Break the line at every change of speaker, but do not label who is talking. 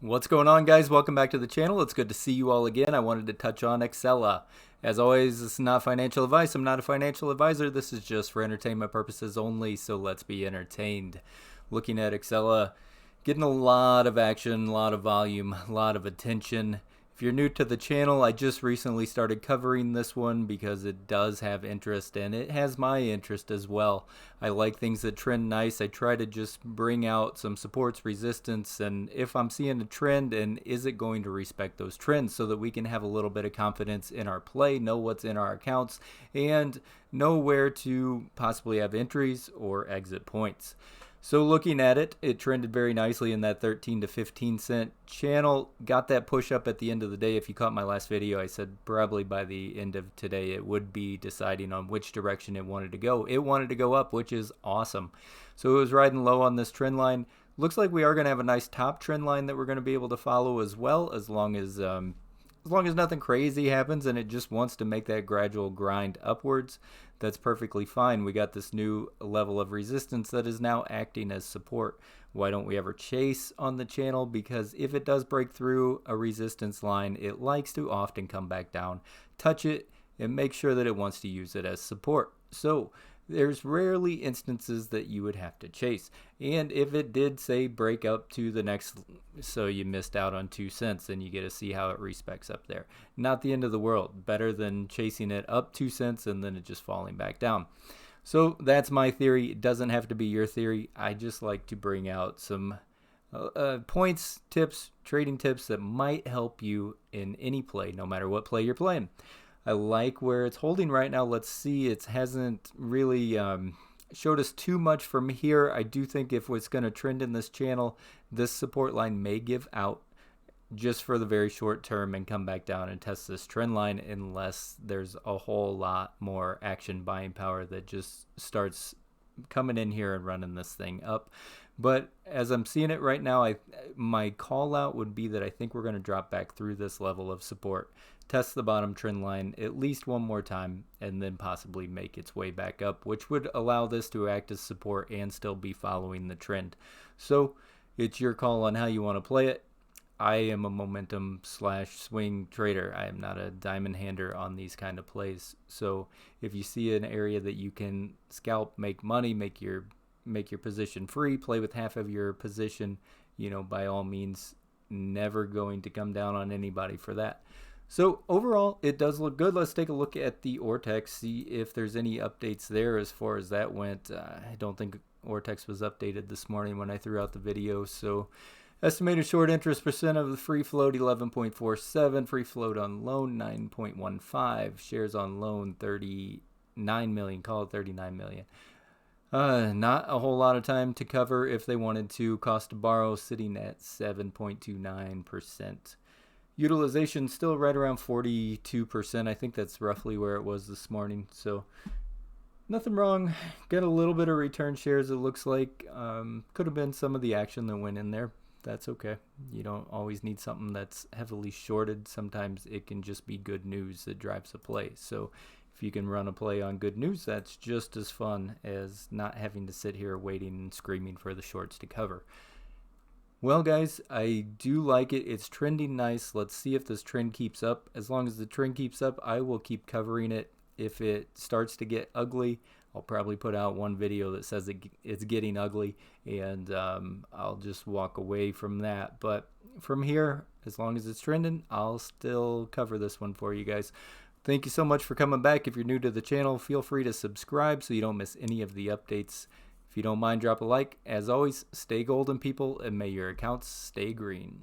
What's going on, guys? Welcome back to the channel. It's good to see you all again. I wanted to touch on Excella. As always, this is not financial advice. I'm not a financial advisor. This is just for entertainment purposes only, so let's be entertained. Looking at Excella, getting a lot of action, a lot of volume, a lot of attention. If you're new to the channel, I just recently started covering this one because it does have interest and it has my interest as well. I like things that trend nice. I try to just bring out some supports, resistance, and if I'm seeing a trend, and is it going to respect those trends so that we can have a little bit of confidence in our play, know what's in our accounts, and know where to possibly have entries or exit points. So looking at it, it trended very nicely in that 13 to 15 cent channel. Got that push up at the end of the day. If you caught my last video, I said probably by the end of today it would be deciding on which direction it wanted to go. It wanted to go up, which is awesome. So it was riding low on this trend line. Looks like we are going to have a nice top trend line that we're going to be able to follow as well, as long as nothing crazy happens and it just wants to make that gradual grind upwards. That's perfectly fine. We got this new level of resistance that is now acting as support. Why don't we ever chase on the channel? Because if it does break through a resistance line, it likes to often come back down, touch it, and make sure that it wants to use it as support. So there's rarely instances that you would have to chase. And if it did, say, break up to the next, so you missed out on 2 cents, then you get to see how it respecs up there. Not the end of the world. Better than chasing it up 2 cents and then it just falling back down. So that's my theory. It doesn't have to be your theory. I just like to bring out some points, tips, trading tips that might help you in any play, no matter what play you're playing. I like where it's holding right now. Let's see. It hasn't really showed us too much from here. I do think if it's going to trend in this channel, this support line may give out just for the very short term and come back down and test this trend line, unless there's a whole lot more action buying power that just starts coming in here and running this thing up. But as I'm seeing it right now, my call out would be that I think we're going to drop back through this level of support, test the bottom trend line at least one more time, and then possibly make its way back up, which would allow this to act as support and still be following the trend. So it's your call on how you want to play it. I am a momentum slash swing trader. I am not a diamond hander on these kind of plays. So if you see an area that you can scalp, make money, make your position free, play with half of your position, by all means, never going to come down on anybody for that. So overall, it does look good. Let's take a look at the Ortex, see if there's any updates there as far as that went. I don't think Ortex was updated this morning when I threw out the video. So estimated short interest percent of the free float 11.47, free float on loan 9.15, shares on loan 39 million, call it 39 million. Not a whole lot of time to cover if they wanted to. Cost to borrow sitting at 7.29%. Utilization still right around 42%. I think that's roughly where it was this morning. So nothing wrong. Got a little bit of return shares, it looks like. Could have been some of the action that went in there. That's okay. You don't always need something that's heavily shorted. Sometimes it can just be good news that drives a play. So if you can run a play on good news, that's just as fun as not having to sit here waiting and screaming for the shorts to cover. Well, guys, I do like it. It's trending nice. Let's see if this trend keeps up. As long as the trend keeps up, I will keep covering it. If it starts to get ugly, I'll probably put out one video that says it's getting ugly, and I'll just walk away from that. But from here, as long as it's trending, I'll still cover this one for you guys. Thank you so much for coming back. If you're new to the channel, feel free to subscribe so you don't miss any of the updates. If you don't mind, drop a like. As always, stay golden, people, and may your accounts stay green.